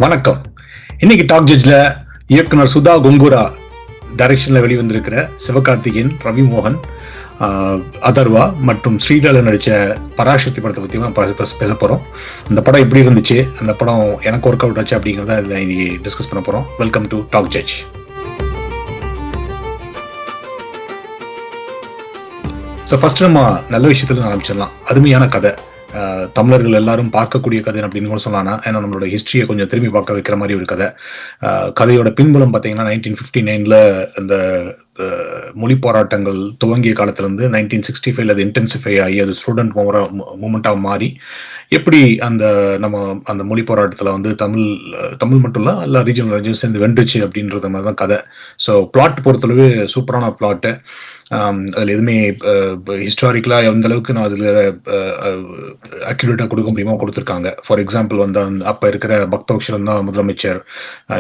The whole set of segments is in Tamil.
வணக்கம். இன்னைக்கு டாக் ஜட்ஜ்ல இயக்குனர் சுதா கொங்கூரா டைரக்ஷன்ல வெளிவந்திருக்கிற சிவகார்த்திகேயன், ரவி மோகன், அதர்வா மற்றும் ஸ்ரீலால நடிச்ச பராசக்தி படத்தை பத்தி பேச போறோம். அந்த படம் எப்படி இருந்துச்சு, அந்த படம் எனக்கு ஒர்க் அவுட் ஆச்சு அப்படிங்கிறத இதுல இன்னைக்கு டிஸ்கஸ் பண்ண போறோம். Welcome to talk judge. So first நம்ம நல்ல விஷயத்துல ஆரம்பிச்சிடலாம். அருமையான கதை, தமிழர்கள் எல்லாரும் பார்க்கக்கூடிய கதை அப்படின்னு கூட சொல்லலாம். ஏன்னா நம்மளோட ஹிஸ்டரியை கொஞ்சம் திரும்பி பார்க்க வைக்கிற மாதிரி ஒரு கதை. கதையோட பின்புலம் பார்த்தீங்கன்னா 1959 அந்த மொழி போராட்டங்கள் துவங்கிய காலத்திலிருந்து 1965 அது இன்டென்சிஃபை ஆகி அது ஸ்டூடெண்ட் மூமெண்ட்டாக மாறி எப்படி நம்ம அந்த மொழி போராட்டத்தில் வந்து தமிழ் மட்டும் இல்லை எல்லா ரீஜனல் சேர்ந்து வென்றுச்சு அப்படின்றது மாதிரி தான் கதை. ஸோ பிளாட் பொறுத்தளவு சூப்பரான பிளாட்டு. அதில் எதுவுமே ஹிஸ்டாரிக்கலா எந்த அளவுக்கு நான் அதில் அக்யூரேட்டா கொடுக்க முடியுமோ கொடுத்துருக்காங்க. ஃபார் எக்ஸாம்பிள் வந்து அப்ப இருக்கிற பக்தவக்ஷரன் தான் முதலமைச்சர்,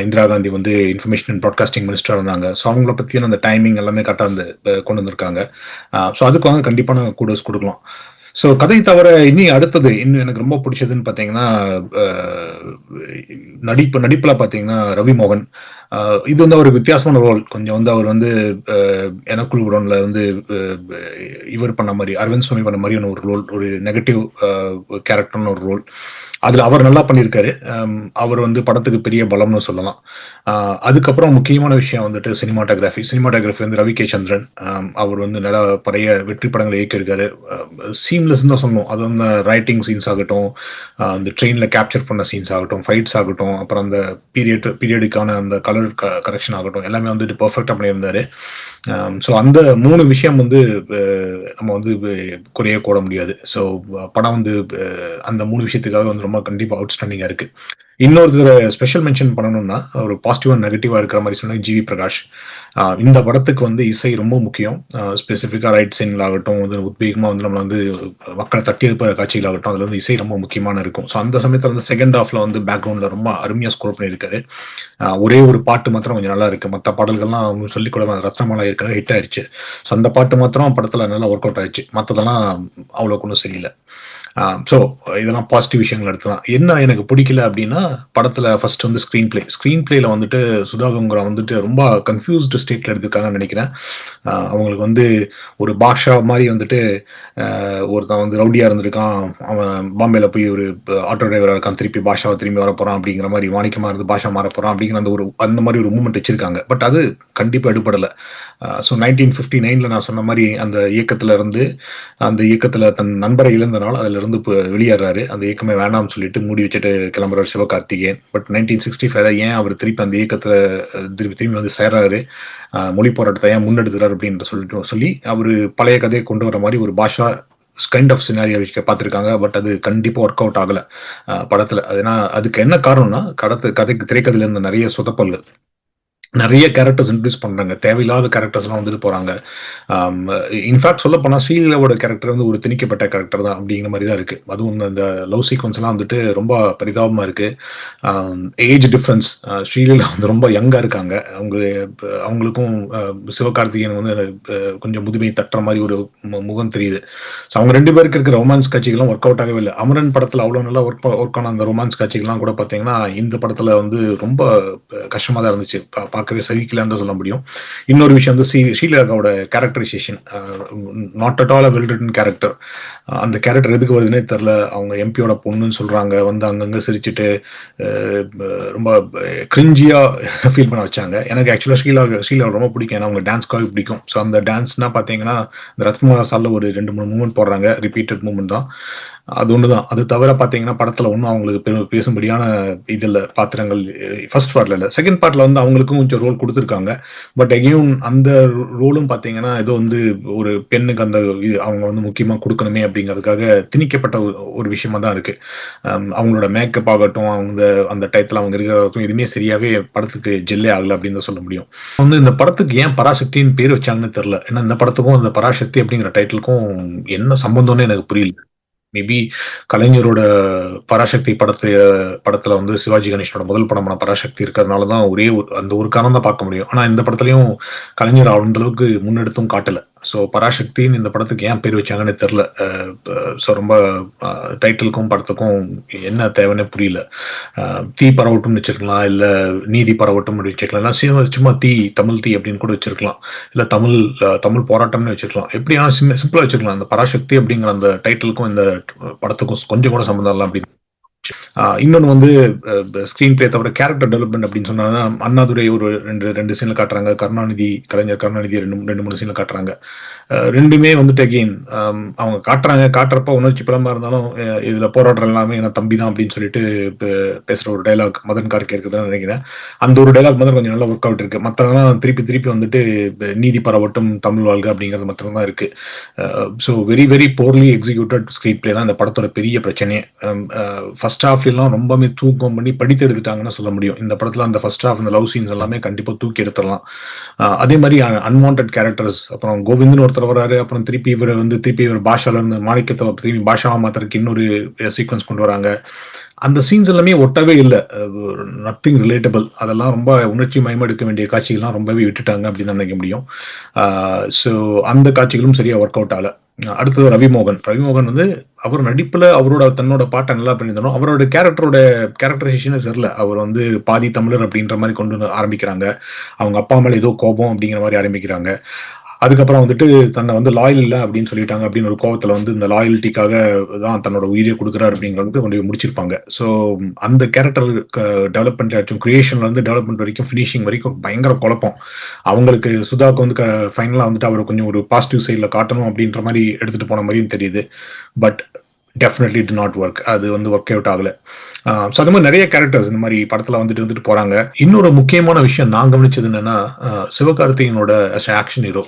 இந்திரா காந்தி வந்து இன்ஃபர்மேஷன் அண்ட் ப்ராட்காஸ்டிங் மினிஸ்டர் இருந்தாங்க. ஸோ அவங்கள பத்தியான அந்த டைமிங் எல்லாமே கரெக்டாக கொண்டு வந்திருக்காங்க. ஸோ அதுக்கு வந்து கண்டிப்பா நாங்கள் கூடஸ் கொடுக்கலாம். ஸோ கதை தவிர அடுத்தது இன்னும் எனக்கு ரொம்ப பிடிச்சதுன்னு பார்த்தீங்கன்னா நடிப்புல பார்த்தீங்கன்னா ரவி மோகன். இது வந்து ஒரு வித்தியாசமான ரோல். கொஞ்சம் வந்து அவர் வந்து எனக்குள் உடன்ல வந்து இவர் பண்ண மாதிரி அரவிந்த் சுவாமி பண்ண மாதிரியான ஒரு ரோல், ஒரு நெகட்டிவ் கேரக்டர்னு ஒரு ரோல். அதுல அவர் நல்லா பண்ணியிருக்காரு. அவர் வந்து படத்துக்கு பெரிய பலம்னு சொல்லலாம். அதுக்கப்புறம் முக்கியமான விஷயம் வந்துட்டு சினிமாட்டோகிராஃபி வந்து ரவி கே சந்திரன். அவர் வந்து நல்ல பழைய வெற்றி படங்களை இயக்கியிருக்காரு. சீம்லெஸ் தான் சொல்லணும். அது வந்து ரைட்டிங் சீன்ஸ் ஆகட்டும், அந்த ட்ரெயின்ல கேப்சர் பண்ண சீன்ஸ் ஆகட்டும், ஃபைட்ஸ் ஆகட்டும், அப்புறம் அந்த பீரியடுக்கான அந்த கலர் கரெக்ஷன் ஆகட்டும், எல்லாமே வந்துட்டு பெர்ஃபெக்டா பண்ணியிருந்தாரு. ஸோ அந்த 3 விஷயம் வந்து நம்ம வந்து குறைய கூட முடியாது. ஸோ படம் வந்து அந்த 3 விஷயத்துக்காக வந்து ரொம்ப கண்டிப்பா அவுட்ஸ்டாண்டிங்கா இருக்கு. இன்னொருத்தர் ஸ்பெஷல் மென்ஷன் பண்ணணும்னா ஒரு பாசிட்டிவ் அண்ட் நெகட்டிவா இருக்கிற மாதிரி சொன்னா ஜிவி பிரகாஷ். இந்த படத்துக்கு வந்து இசை ரொம்ப முக்கியம். ஸ்பெசிஃபிக்கா ரைட் சீன்கள் ஆகட்டும், வந்து உத்வேகமா வந்து நம்மள வந்து மக்களை தட்டி எழுப்புற காட்சிகள் ஆகட்டும், அதுல வந்து இசை ரொம்ப முக்கியமான இருக்கும். ஸோ அந்த சமயத்துல வந்து செகண்ட் ஹாஃப்ல வந்து பேக்ரவுண்ட்ல ரொம்ப அருமையா ஸ்கோர் பண்ணியிருக்காரு. ஒரே ஒரு பாட்டு மாத்திரம் கொஞ்சம் நல்லா இருக்கு. மற்ற பாடல்கள்லாம் அவங்க சொல்லிக்கூட ரத்னமாலா ஏற்கனவே ஹிட் ஆயிடுச்சு. ஸோ அந்த பாட்டு மாத்திரம் படத்துல நல்லா ஒர்க் அவுட் ஆயிடுச்சு. மற்றதெல்லாம் அவ்வளோக்கு ஒன்றும் சரியில்லை. ஸோ இதெல்லாம் பாசிட்டிவ் விஷயங்கள் எடுத்துலாம். என்ன எனக்கு பிடிக்கல அப்படின்னா படத்துல ஃபர்ஸ்ட் வந்து ஸ்கிரீன் பிளேல வந்துட்டு சுதா கொங்கரா வந்துட்டு ரொம்ப கன்ஃபியூஸ்டு ஸ்டேட்ல எடுத்துருக்காங்கன்னு நினைக்கிறேன். அவங்களுக்கு வந்து ஒரு பாஷா மாதிரி வந்துட்டு ஒருத்தன் வந்து ரவுடியா இருந்திருக்கான், அவன் பாம்பேல போய் ஒரு ஆட்டோ டிரைவரா இருக்கான், திருப்பி பாஷாவை திரும்பி வர போறான் அப்படிங்கிற மாதிரி, மாணிக்கமா இருந்து பாஷா மாற போறான் அப்படிங்கிற அந்த மாதிரி ஒரு மூமெண்ட் வச்சிருக்காங்க. பட் அது கண்டிப்பா எடுபடல. ஸோ 1959 நான் சொன்ன மாதிரி அந்த இயக்கத்துல தன் நண்பரை இழந்தனால் அதுல இருந்து வெளியேறாரு. அந்த இயக்கமே வேணாம்னு சொல்லிட்டு மூடி வச்சுட்டு கிளம்புறாரு சிவகார்த்திகேயன். பட் 1965 ஏன் அவர் திருப்பி அந்த இயக்கத்துல திரும்பி வந்து சேர்றாரு, மொழி போராட்டத்தை ஏன் முன்னெடுக்கிறார் அப்படின்னு சொல்லி அவரு பழைய கதையை கொண்டு வர மாதிரி ஒரு பாஷா கைண்ட் ஆஃப் சினாரியோ பார்த்திருக்காங்க. பட் அது கண்டிப்பா ஒர்க் அவுட் ஆகல படத்துல. அதுக்கு என்ன காரணம்னா கதைக்கு திரைக்கதையில இருந்த நிறைய சொதப்பல்கள், நிறைய கேரக்டர்ஸ் இன்ட்ரடியூஸ் பண்றாங்க, தேவையில்லாத கேரக்டர்ஸ் எல்லாம் வந்துட்டு போறாங்க. இன்ஃபேக்ட் சொல்ல போனா ஸ்ரீலீலாவோட கேரக்டர் வந்து ஒரு திணிக்கப்பட்ட கேரக்டர் தான் அப்படிங்கிற மாதிரி தான் இருக்கு. அதுவும் அந்த லவ் சீக்வன்ஸ் எல்லாம் வந்துட்டு ரொம்ப பரிதாபமா இருக்கு. ஏஜ் டிஃபரன்ஸ், ஸ்ரீலீலா வந்து ரொம்ப யங்கா இருக்காங்க. அவங்களுக்கும் சிவகார்த்திகேயன் வந்து கொஞ்சம் முதுமை தட்டுற மாதிரி ஒரு முகம் தெரியுது. ஸோ அவங்க 2 பேருக்கு இருக்கிற ரொமான்ஸ் காட்சிகள்லாம் ஒர்க் அவுட் ஆகவே இல்லை. அமரன் படத்துல அவ்வளவு நல்லா ஒர்க் ஆன அந்த ரொமான்ஸ் காட்சிகள்லாம் கூட பாத்தீங்கன்னா இந்த படத்துல வந்து ரொம்ப கஷ்டமா தான் இருந்துச்சு. பார்க்கவே சகிக்கலன்னு சொல்ல முடியும். இன்னொரு விஷயம் வந்து ஸ்ரீலகாவோட characterization not at all well written character. அந்த கேரக்டர் எதுக்கு வருதுன்னே தெரியல. அவங்க எம்பியோட பொண்ணுன்னு சொல்றாங்க, வந்து அங்கங்க சிரிச்சுட்டு ரொம்ப கிரிஞ்சியா ஃபீல் பண்ண வச்சாங்க. எனக்கு ஆக்சுவலா ஸ்ரீலகா ரொம்ப பிடிக்கும். ஏன்னா அவங்க டான்ஸ்க்காக பிடிக்கும். ஸோ அந்த டான்ஸ்னா பாத்தீங்கன்னா இந்த ரத்னமாலா சால்ல ஒரு 2-3 மூமெண்ட் போடுறாங்க, ரிப்பீட்டட் மூமெண்ட் தான். அது ஒண்ணுதான். அது தவிர பாத்தீங்கன்னா படத்துல ஒன்னும் அவங்களுக்கு பேசும்படியான இதுல பாத்திரங்கள் ஃபர்ஸ்ட் பார்ட்ல இல்ல. செகண்ட் பார்ட்ல வந்து அவங்களுக்கும் கொஞ்சம் ரோல் கொடுத்துருக்காங்க. பட் எகைன் அந்த ரோலும் பாத்தீங்கன்னா ஏதோ வந்து ஒரு பெண்ணுக்கு அந்த அவங்க வந்து முக்கியமா கொடுக்கணுமே அப்படிங்கிறதுக்காக திணிக்கப்பட்ட ஒரு விஷயமா தான் இருக்கு. அவங்களோட மேக்கப் ஆகட்டும், அந்த டயத்துல அவங்க இருக்கிறதும் எதுவுமே சரியாவே படத்துக்கு ஜெல்லே ஆகல அப்படின்னு தான் சொல்ல முடியும். வந்து இந்த படத்துக்கு ஏன் பராசக்தின்னு பேர் வச்சாங்கன்னு தெரியல. ஏன்னா இந்த படத்துக்கும் அந்த பராசக்தி அப்படிங்கிற டைட்டிலுக்கும் என்ன சம்பந்தம்னு எனக்கு புரியல. மேபி கலைஞரோட பராசக்தி படத்துல வந்து சிவாஜி கணேசனோட முதல் படமான பராசக்தி இருக்கிறதுனாலதான் அந்த ஒரு காரணம் தான் பார்க்க முடியும். ஆனா இந்த படத்துலயும் கலைஞர் அந்த அளவுக்கு முன்னெடுத்தும் காட்டல. ஸோ பராசக்தின்னு இந்த படத்துக்கு ஏன் பேர் வச்சாங்கன்னு தெரியல. ஸோ ரொம்ப டைட்டிலுக்கும் படத்துக்கும் என்ன தேவைன்னு புரியல. தீ பரவட்டும்னு வச்சிருக்கலாம், இல்ல நீதி பரவட்டும் அப்படின்னு வச்சிருக்கலாம், இல்லை சும்மா தீ, தமிழ் தீ அப்படின்னு கூட வச்சிருக்கலாம், இல்ல தமிழ் போராட்டம்னு வச்சிருக்கலாம். எப்படியான சிம்பிளா வச்சிருக்கலாம். அந்த பராசக்தி அப்படிங்கிற அந்த டைட்டிலுக்கும் இந்த படத்துக்கும் கொஞ்சம் கூட சம்மந்தம் இல்லை அப்படின்னு. இன்னொன்னு வந்து ஸ்கிரீன் பிளே தவிர கேரக்டர் டெவலப்மெண்ட் அப்படின்னு சொன்னா அண்ணாதுரை ஒரு ரெண்டு சீன்ல காட்டுறாங்க, கலைஞர் கருணாநிதி ரெண்டு மூணு சீன்ல காட்டுறாங்க. ரெண்டுமே வந்துட்டு அகெயின் அவங்க காட்டுறப்ப உணர்ச்சி பலமா இருந்தாலும் இதுல போராடுற எல்லாமே என்ன தம்பி தான் அப்படின்னு சொல்லிட்டு பேசுற ஒரு டைலாக் மதன் கார்கே இருக்குதுன்னு நினைக்கிறேன். அந்த ஒரு டைலாக் மட்டும் கொஞ்சம் நல்லா ஒர்க் அவுட் இருக்கு. மற்றதெல்லாம் திருப்பி வந்துட்டு நீதி பரவட்டும் தமிழ் வாழ்க அப்படிங்கிறது மட்டும் தான் இருக்கு. So very very poorly executed screen play தான் இந்த படத்தோட பெரிய பிரச்சனையே. ஃபர்ஸ்ட் ஹாஃப்லாம் ரொம்பவே தூக்கம் பண்ணி படித்து எடுத்துட்டாங்கன்னு சொல்ல முடியும். இந்த படத்துல அந்த ஃபர்ஸ்ட் ஹாஃப் இந்த லவ் சீன்ஸ் எல்லாமே கண்டிப்பா தூக்கி எடுத்துடலாம். அதே மாதிரி அன்வான்ட் கேரக்டர்ஸ், அப்புறம் கோவிந்த்னு ஒருத்தர் வராரு, அப்புறம் திருப்பி இவர் பாஷால இருந்து மாணிக்கத்தை திரும்பி பாஷாவா மாத்திரக்கு இன்னொரு சீக்வன்ஸ் கொண்டு வராங்க. அந்த சீன்ஸ் எல்லாமே ஒட்டவே இல்லை, நத்திங் ரிலேட்டபிள். அதெல்லாம் ரொம்ப உணர்ச்சி மயமெடுக்க வேண்டிய காட்சிகள்லாம் ரொம்பவே விட்டுட்டாங்க அப்படின்னு நினைக்க முடியும். ஸோ அந்த காட்சிகளும் சரியா ஒர்க் அவுட் ஆகல. அடுத்தது ரவிமோகன் வந்து அவர் நடிப்புல தன்னோட பாட்டை நல்லா பண்ணியிருந்தாலும் அவரோட கேரக்டரைசேஷனே சரியில்லை. அவர் வந்து பாதி தமிழர் அப்படின்ற மாதிரி கொண்டு ஆரம்பிக்கிறாங்க. அவங்க அப்பா மேல ஏதோ கோபம் அப்படிங்கிற மாதிரி ஆரம்பிக்கிறாங்க. அதுக்கப்புறம் வந்துட்டு தன்னை வந்து லாயல் இல்லை அப்படின்னு சொல்லிட்டாங்க அப்படின்னு ஒரு கோவத்துல வந்து இந்த லாயல்ட்டிக்காக தான் தன்னோட உயிரை கொடுக்குறாரு அப்படிங்கிறது கொண்டு போய் முடிச்சிருப்பாங்க. ஸோ அந்த கேரக்டர் டெவலப்மெண்ட் ஆச்சும் கிரியேஷன்ல இருந்து டெவலப்மெண்ட் வரைக்கும் ஃபினிஷிங் வரைக்கும் பயங்கர குழப்பம். அவங்களுக்கு சுதாக்கு வந்து ஃபைனலா வந்துட்டு அவர் கொஞ்சம் ஒரு பாசிட்டிவ் சைட்ல காட்டணும் அப்படின்ற மாதிரி எடுத்துட்டு போன மாதிரியும் தெரியுது. But definitely it not work. அது வந்து ஒர்க் அவுட் ஆகல. ஸோ அது மாதிரி நிறைய கேரக்டர்ஸ் இந்த மாதிரி படத்துல வந்துட்டு போறாங்க. இன்னொரு முக்கியமான விஷயம் நான் கவனிச்சது என்னன்னா, சிவகார்த்திகேயனோட ஆக்ஷன் ஹீரோ.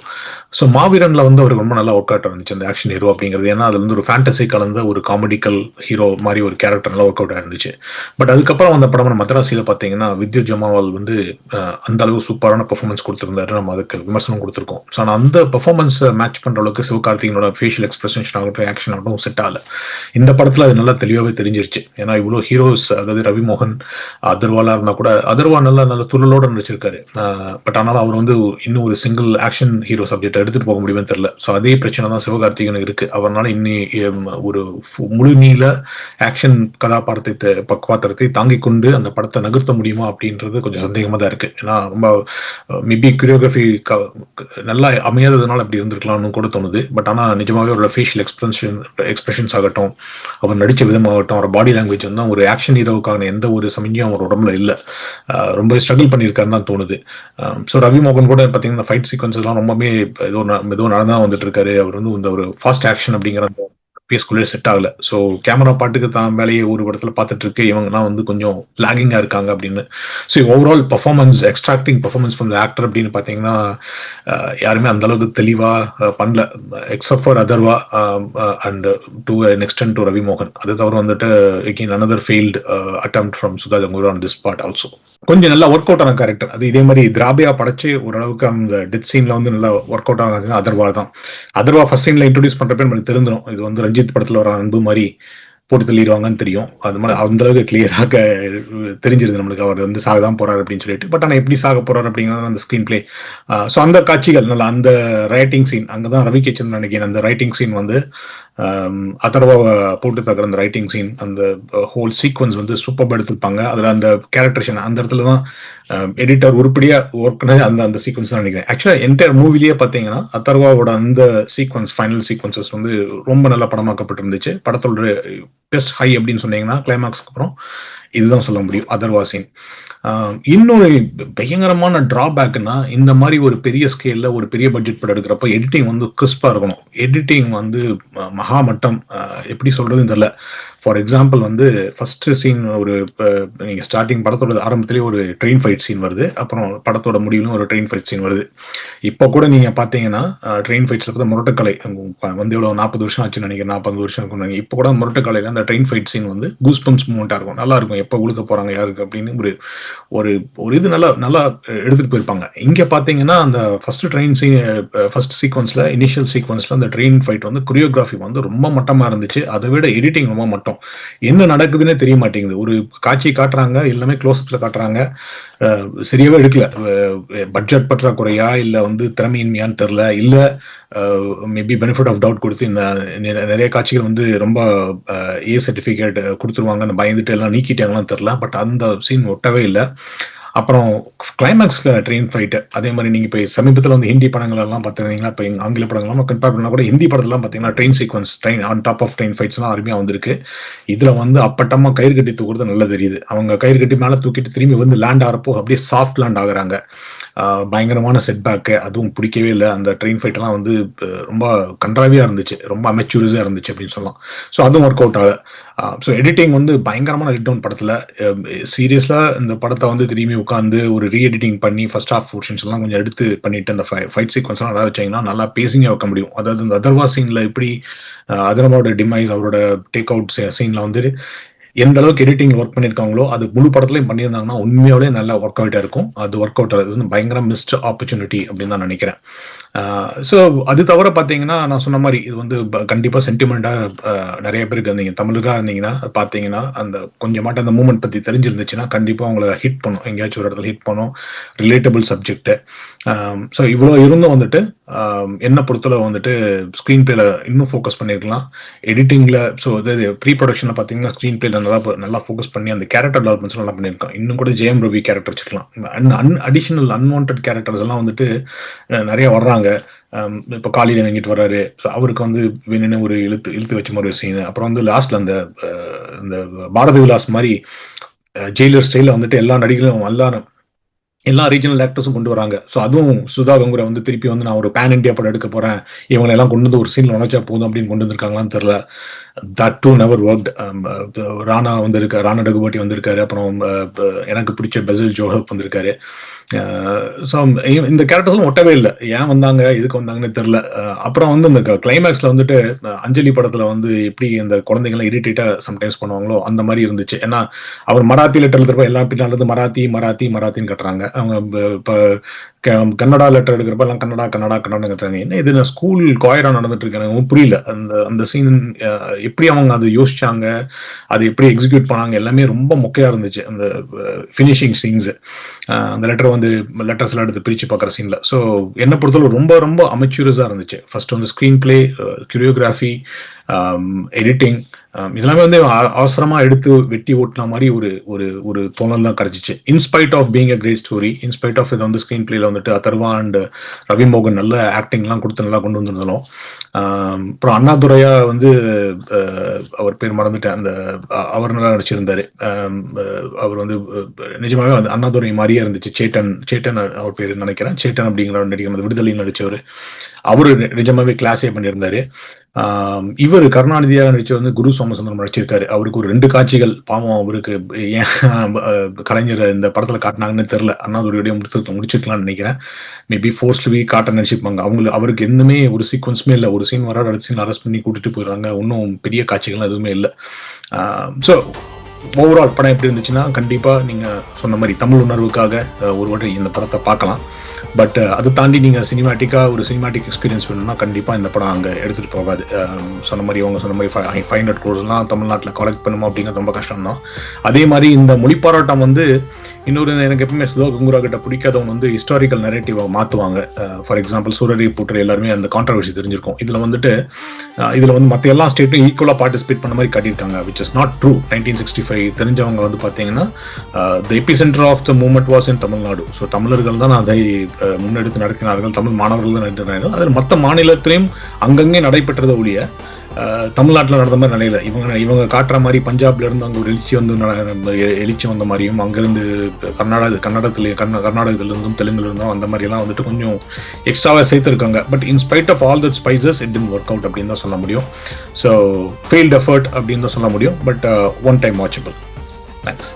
ஸோ மாவீரன்ல வந்து அவருக்கு ரொம்ப நல்லா ஒர்க் அவுட் இருந்துச்சு அந்த ஆக்ஷன் ஹீரோ அப்படிங்கிறது. ஏன்னா அதுல வந்து ஒரு ஃபேண்டசி கலந்த ஒரு காமெடிக்கல் ஹீரோ மாதிரி ஒரு கேரக்டர் நல்லா ஒர்க் அவுட் ஆயிருந்துச்சு. பட் அதுக்கப்புறம் அந்த படம் மதராசியில பாத்தீங்கன்னா வித்யுத் ஜமாவால் வந்து அந்த அளவு சூப்பரான பெர்ஃபார்மன்ஸ் கொடுத்திருந்தாரு. நம்ம அதுக்கு விமர்சனம் கொடுத்திருக்கோம். ஸோ ஆனால் அந்த பெர்ஃபார்மன்ஸ் மேட்ச் பண்ற அளவுக்கு சிவகார்த்திகேயனோட ஃபேஷியல் எக்ஸ்பிரஷன் ஆகட்டும், ஆக்ஷன் ஆகட்டும் செட் ஆகல. இந்த படத்துல அது நல்லா தெளிவாவே தெரிஞ்சிருச்சு. ஏன்னா இவ்வளவு ஹீரோஸ், அதாவது ரவிமோகன், அதர்வாலா இருந்தா கூட அதர்வா நல்ல துள்ளலோட நடிச்சிருக்காரு. பட் ஆனால் அவர் வந்து இன்னும் ஒரு சிங்கிள் ஆக்ஷன் ஹீரோ சப்ஜெக்ட் எடுத்துட்டு போக முடியுமே தெரியல. ஸோ அதே பிரச்சனை தான் சிவகார்த்திகேயனுக்கு இருக்கு. அவரால் ஒரு முழு நீள ஆக்ஷன் கதாபாத்திரத்தை தாங்கிக் கொண்டு அந்த படத்தை நகர்த்த முடியுமா அப்படின்றது கொஞ்சம் சந்தேகமா தான் இருக்கு. ஏன்னா ரொம்ப மேபி கொரியோகிராஃபி நல்லா அமையாததுனால அப்படி இருந்திருக்கலாம்னு கூட தோணுது. பட் ஆனா நிஜமாவே அவரோட ஃபேஷியல் எக்ஸ்பிரஷன்ஸ் ஆகட்டும், அவர் நடிச்ச விதமாகட்டும், அவர் பாடி லாங்குவேஜ் வந்து ஒரு ஆக்ஷன் ஹீரோவுக்கான எந்த ஒரு சமஞ்சியும் அவர் உடம்புல இல்ல. ரொம்ப ஸ்ட்ரகிள் பண்ணியிருக்காருன்னு தான் தோணுது. ஸோ ரவிமோகன் கூட பாத்தீங்கன்னா ஃபைட் சீக்வன்ஸ் எல்லாம் ரொம்பவே ஏதோ நடந்தா வந்துட்டு இருக்காரு. அவர் வந்து இந்த ஒரு ஃபாஸ்ட் ஆக்ஷன் அப்படிங்கிற அந்த பேஸ்குள்ளே செட் ஆகல. ஸோ கேமரா பாட்டுக்கு தான் வேலையை ஒரு இடத்துல பார்த்துட்டு இருக்கு, இவங்கலாம் வந்து கொஞ்சம் லாகிங்கா இருக்காங்க அப்படின்னு. So overall performance, extracting performance from the actor அப்படின்னு பாத்தீங்கன்னா யாருமே அந்த அளவுக்கு தெளிவா பண்ணல, except for Atharva and to an extent to Ravi Mohan. அது தவிர வந்துட்டு again another failed attempt from Sudha ஜங்குரா on this part also. கொஞ்சம் நல்லா ஒர்க் அவுட் ஆன கேரக்டர். அது இதே மாதிரி திராபியா படைச்சு ஓரளவுக்கு அந்த டெத் சீன்ல வந்து நல்லா ஒர்க் அவுட் ஆனது அதர்வா தான். அதர்வா ஃபர்ஸ்ட் சீன்ல இன்ட்ரோடியூஸ் பண்றப்ப நமக்கு தெரிஞ்சிடும் இது வந்து ரஞ்சித் படத்துல வர அன்பு மாதிரி போட்டு தள்ளிடுவாங்கன்னு தெரியும். அது மாதிரி அந்த அளவுக்கு கிளியராக தெரிஞ்சிருது நம்மளுக்கு அவர் வந்து சாக தான் போறாரு அப்படின்னு சொல்லிட்டு. பட் ஆனால் எப்படி சாக போறாரு அப்படிங்கிறது அந்த ஸ்கிரீன் பிளே. ஸோ அந்த காட்சிகள் நல்லா, அந்த ரைட்டிங் சீன் அங்கதான் ரவி கிச்சன் நினைக்கிறேன். அந்த ரைட்டிங் சீன் வந்து அதர்வாவை போட்டு தகுற அந்த ரைட்டிங் சீன், அந்த ஹோல் சீக்வன்ஸ் வந்து சூப்பர் எடுத்துருப்பாங்க. அதுல அந்த கேரக்டரேஷன் அந்த இடத்துலதான் எடிட்டர் உருப்படியா ஒர்க் பண்ணது அந்த சீக்வன்ஸ் தான் நினைக்கிறேன். ஆக்சுவலா என்டையர் மூவிலேயே பாத்தீங்கன்னா அதர்வாவோட அந்த சீக்வன்ஸ், ஃபைனல் சீக்வன்சஸ் வந்து ரொம்ப நல்லா படமாக்கப்பட்டு இருந்துச்சு. படத்தோட பெஸ்ட் ஹை அப்படின்னு சொன்னீங்கன்னா கிளைமாக்ஸ்க்கு அப்புறம் இதுதான் சொல்ல முடியும், அதர்வா சீன். இன்னொரு பயங்கரமான டிராபேக்னா, இந்த மாதிரி ஒரு பெரிய ஸ்கேல்ல ஒரு பெரிய பட்ஜெட் படம் எடுக்கிறப்ப எடிட்டிங் வந்து கிறிஸ்பா இருக்கணும். எடிட்டிங் வந்து மகா மட்டம், எப்படி சொல்றதுன்னு தெரியல. ஃபார் எக்ஸாம்பிள் வந்து ஃபர்ஸ்ட் சீன் ஒரு நீங்க ஸ்டார்டிங் படத்தோட ஆரம்பத்திலேயே ஒரு ட்ரெயின் ஃபைட் சீன் வருது, அப்புறம் படத்தோட முடிவிலும் ஒரு ட்ரெயின் ஃபைட் சீன் வருது. இப்போ கூட நீங்க பாத்தீங்கன்னா ட்ரெயின் ஃபைட்ஸ்ல கூட முரட்டக்கலை வந்து எவ்வளவு 40 வருஷம் ஆச்சுன்னு நினைக்கிறேன், 40 வருஷம் இருக்கும். இப்போ கூட முரட்டக்கலையில அந்த ட்ரெயின் ஃபைட் சீன் வந்து கூஸ் பம்ப்ஸ் மூமெண்டா இருக்கும், நல்லா இருக்கும். எப்போ உழுக்க போறாங்க யாருக்கு அப்படின்னு ஒரு இது நல்லா எடுத்துட்டு போயிருப்பாங்க. இங்க பாத்தீங்கன்னா அந்த ஃபர்ஸ்ட் சீக்வன்ஸ்ல, இனிஷியல் சீக்வன்ஸ்ல அந்த ட்ரெயின் ஃபைட் வந்து கொரியோகிராஃபி வந்து ரொம்ப மட்டமா இருந்துச்சு. அதை விட எடிட்டிங் ரொம்ப மட்டம். பார்க்குறோம். என்ன நடக்குதுன்னே தெரிய மாட்டேங்குது. ஒரு காட்சி காட்டுறாங்க, எல்லாமே க்ளோஸ்அப்ல காட்டுறாங்க. சரியாவே எடுக்கல. பட்ஜெட் பற்றாக்குறையா இல்ல வந்து திறமையின்மையான்னு தெரியல. இல்ல மேபி பெனிஃபிட் ஆஃப் டவுட் கொடுத்து இந்த நிறைய காட்சிகள் வந்து ரொம்ப ஏ சர்டிஃபிகேட் கொடுத்துருவாங்கன்னு பயந்துட்டு எல்லாம் நீக்கிட்டாங்களான்னு தெரியல. பட் அந்த சீன் ஒட்டவே இல்லை. அப்புறம் கிளைமேக்ஸ் ட்ரெயின் ஃபைட் அதே மாதிரி நீங்க இப்போ சமீபத்தில் வந்து ஹிந்தி படங்கள் எல்லாம் பார்த்துருந்தீங்கன்னா, இப்போ ஆங்கில படங்கள்லாம் கம்பேர் பண்ணா கூட ஹிந்தி படத்துலாம் பார்த்தீங்கன்னா train sequence, train on top of train fights எல்லாம் அருமையா வந்திருக்கு. இதுல வந்து அப்பட்டமா கயிறு கட்டி தூக்குறது நல்லா தெரியுது. அவங்க கயிறு கட்டி மேல தூக்கிட்டு திரும்பி வந்து லேண்ட் ஆகிறப்போ அப்படியே சாஃப்ட் லேண்ட் ஆகுறாங்க. பயங்கரமான செட்பேக்கு, அதுவும் பிடிக்கவே இல்லை. அந்த ட்ரெயின் ஃபைட் எல்லாம் வந்து ரொம்ப கன்றாவியா இருந்துச்சு, ரொம்ப அமெச்சூரிஸா இருந்துச்சு அப்படின்னு சொல்லலாம். ஸோ அதுவும் ஒர்க் அவுட் ஆகல. ஸோ எடிட்டிங் வந்து பயங்கரமான ரிட் டவுன் படத்துல. சீரியஸ்லா இந்த படத்தை வந்து திரும்பி உட்காந்து ஒரு ரீ எடிட்டிங் பண்ணி ஃபர்ஸ்ட் ஹாஃப் போர்ஷன்ஸ் எல்லாம் கொஞ்சம் எடுத்து பண்ணிட்டு அந்த ஃபைட் சீக்வன்ஸ் எல்லாம் நல்லா வச்சீங்கன்னா நல்லா பேசிங்க வைக்க முடியும். அதாவது இந்த அதர்வா சீன்ல எப்படி அதர்வாவோட டிமைஸ், அவரோட டேக் அவுட் சீன்ல வந்து எந்த அளவுக்கு எடிட்டிங் ஒர்க் பண்ணிருக்காங்களோ அது முழு படத்துலயும் பண்ணியிருந்தாங்கன்னா உண்மையாவே நல்லா ஒர்க் அவுட்டா இருக்கும். அது ஒர்க் அவுட் ஆகுது வந்து பயங்கர மிஸ்ட் ஆப்பர்ச்சுனிட்டி அப்படின்னு தான் நினைக்கிறேன். ஸோ அது தவிர பார்த்தீங்கன்னா நான் சொன்ன மாதிரி இது வந்து கண்டிப்பா சென்டிமெண்டா நிறைய பேருக்கு இருந்தீங்க தமிழுக்கா இருந்தீங்கன்னா பார்த்தீங்கன்னா அந்த கொஞ்சமாட்ட அந்த மூமெண்ட் பத்தி தெரிஞ்சிருந்துச்சுன்னா கண்டிப்பா உங்களை ஹிட் பண்ணும், எங்கேயாச்சும் ஒரு இடத்துல ஹிட் பண்ணும். Relatable subject. ஸோ இவ்வளோ இருந்தும் வந்துட்டு என்ன பொறுத்தளவு வந்துட்டு ஸ்க்ரீன் பிளேல இன்னும் ஃபோக்கஸ் பண்ணிருக்கலாம். எடிட்டிங்ல ஸோ இது ப்ரீ ப்ரொடக்ஷன்ல பார்த்தீங்கன்னா ஸ்க்ரீன் பிளேல நல்லா ஃபோக்கஸ் பண்ணி அந்த கேரக்டர் டெவலப்மெண்ட்ஸ் நல்லா பண்ணியிருக்கோம். இன்னும் கூட ஜெயம் ரவி கேரக்டர் வச்சுக்கலாம். அடிஷனல் அன்வான்ட் கேரக்டர்ஸ் எல்லாம் வந்துட்டு நிறைய வர்றாங்க. இப்ப காலையில வாங்கிட்டு வர்றாரு, அவருக்கு வந்து வேணும்னு ஒரு இழுத்து வச்ச மாதிரி ஒரு சீன். அப்புறம் வந்து லாஸ்ட்ல அந்த பாரதி விலாஸ் மாதிரி ஜெயிலர் ஸ்டைல வந்துட்டு எல்லா நடிகர்களும் எல்லா ரீஜனல் ஆக்டர்ஸும் கொண்டு வராங்க. ஸோ அதுவும் சுதா கங்குரா வந்து திருப்பி வந்து நான் ஒரு பேன் இண்டியா படம் எடுக்க போறேன், இவங்களை எல்லாம் கொண்டு வந்து ஒரு சீன்ல உழைச்சா போதும் அப்படின்னு கொண்டு வந்திருக்காங்களான்னு தெரியல. That too never worked. Rana வந்திருக்காரு, ராணா டகுபாட்டி வந்திருக்காரு, அப்புறம் எனக்கு பிடிச்ச பெசல் ஜோஹப் வந்திருக்காரு. ஸோ இந்த கேரக்டர்ஸும் ஒட்டவே இல்லை. ஏன் வந்தாங்க, எதுக்கு வந்தாங்கன்னு தெரியல. அப்புறம் வந்து இந்த கிளைமேக்ஸ்ல வந்துட்டு அஞ்சலி படத்துல வந்து எப்படி இந்த குழந்தைங்களாம் இரிட்டேட்டா சம்டைம்ஸ் பண்ணுவாங்களோ அந்த மாதிரி இருந்துச்சு. ஏன்னா அவர் மராத்தி லெட்டர் எழுதுறப்ப எல்லா பின்னால இருந்து மராத்தின்னு கட்டுறாங்க. அவங்க இப்ப கன்னடா லெட்டர் எடுக்கிறப்ப எல்லாம் கன்னடான்னு கட்டுறாங்க. என்ன இது ஸ்கூல் காயரா நடந்துட்டு இருக்கு, எனக்கு புரியல. அந்த சீன் எப்படி அவங்க அதை யோசிச்சாங்க, அது எப்படி எக்ஸிக்யூட் பண்ணாங்க, எல்லாமே ரொம்ப மொக்கையா இருந்துச்சு. அந்த ஃபினிஷிங் சீன்ஸ், அந்த லெட்டர்ஸ் எல்லாம் எடுத்து பிரிச்சு பார்க்குற சீன்ல. ஸோ என்ன பொறுத்தவரை ரொம்ப ரொம்ப அமெச்சூரஸா இருந்துச்சு. ஃபர்ஸ்ட் வந்து ஸ்கிரீன் பிளே, கிரியோகிராஃபி, எடிட்டிங், இதெல்லாமே வந்து அவசரமா எடுத்து வெட்டி ஓட்டின மாதிரி ஒரு தோணல் தான் கிடைச்சிச்சு. In spite of being a great story, in spite of இது வந்து ஸ்கிரீன் பிளேல வந்துட்டு அதர்வா அண்ட் ரவி மோகன் நல்ல ஆக்டிங் எல்லாம் கொடுத்து நல்லா கொண்டு வந்திருந்தாலும், அப்புறம் அண்ணாதுரையா வந்து அவர் பேர் மறந்துட்டேன், அந்த அவர் நல்லா நடிச்சிருந்தாரு. அவர் வந்து நிஜமாவே வந்து அண்ணாதுரை மாதிரியே இருந்துச்சு. சேட்டன் அவர் பேர் நினைக்கிறேன், சேட்டன் அப்படிங்கிற நடிகர் விடுதலையில் நடிச்சவர். அவரு நிஜமாவே கிளாஸே பண்ணியிருந்தாரு. இவர் கருணாநிதியாக நடிச்ச வந்து குரு சோமசுந்தரம் நடிச்சிருக்காரு. அவருக்கு ஒரு 2 காட்சிகள் பாவம், அவருக்கு ஏன் கலைஞர் இந்த படத்துல காட்டினாங்கன்னு தெரியல. அண்ணாதுரையோடய முடிச்சிருக்கலாம்னு நினைக்கிறேன். மேபி ஃபோர்ஸ்லி காட்ட நினைச்சிருப்பாங்க. அவருக்கு எதுவுமே ஒரு சீக்வன்ஸுமே இல்லை. ஒரு சீன் வர அடுத்த சீன் அரெஸ்ட் பண்ணி கூட்டிட்டு போயிடுறாங்க. இன்னும் பெரிய காட்சிகள்லாம் எதுவுமே இல்லை. ஸோ ஓவரால் படம் எப்படி இருந்துச்சுன்னா கண்டிப்பா நீங்க சொன்ன மாதிரி தமிழ் உணர்வுக்காக ஒரு வாட்டி இந்த படத்தை பார்க்கலாம். பட் அதை தாண்டி நீங்க ஒரு சினிமாட்டிக் எக்ஸ்பீரியன்ஸ் வேணும்னா கண்டிப்பா இந்த படம் அங்க எடுத்துட்டு போகாது. சொன்ன மாதிரி 500 crores எல்லாம் தமிழ்நாட்டில் கலெக்ட் பண்ணுமா அப்படிங்கிறது ரொம்ப கஷ்டம் தான். அதே மாதிரி இந்த மொழிப்பாராட்டம் வந்து இன்னொரு எனக்கு எப்பவுமே சுதா கங்குரா கிட்ட பிடிக்காதவங்க வந்து ஹிஸ்டாரிக்கல் நரேட்டிவ் மாத்துவாங்க. ஃபார் எக்ஸாம்பிள் சூரரை போட்டு எல்லாருமே அந்த கான்ட்ரவர்சி தெரிஞ்சிருக்கும். இதுல வந்து மற்ற எல்லா ஸ்டேட்டும் ஈக்குவலா பார்ட்டிசிபேட் பண்ண மாதிரி காட்டியிருக்காங்க, விச் இஸ் நாட் ட்ரூ. 1965 தெரிஞ்சவங்க வந்து பாத்தீங்கன்னா the epicentre of the movement was in Tamil Nadu. So தமிழர்கள் தான் அதை முன்னெடுத்து நடத்தினார்கள், தமிழ் மாணவர்கள் தான் நடத்தினார்கள். அதில் மற்ற மாநிலத்திலையும் அங்கங்கே நடைபெற்றதை ஒழிய தமிழ்நாட்டில் நடந்த மாதிரி நிலையில இவங்க காட்டுற மாதிரி பஞ்சாப்ல இருந்து அங்க ஒரு எழுச்சி வந்த மாதிரியும், அங்கிருந்து கர்நாடகத்துல இருந்தும் தெலுங்குல இருந்தும் அந்த மாதிரி எல்லாம் வந்துட்டு கொஞ்சம் எக்ஸ்ட்ராவா சேர்த்திருக்காங்க. But in spite of all that spices it didn't work out அப்படின்னு தான் சொல்ல முடியும். ஸோ ஃபெயில்ட் எஃபர்ட் அப்படின்னு தான் சொல்ல முடியும். But one time watchable. Thanks.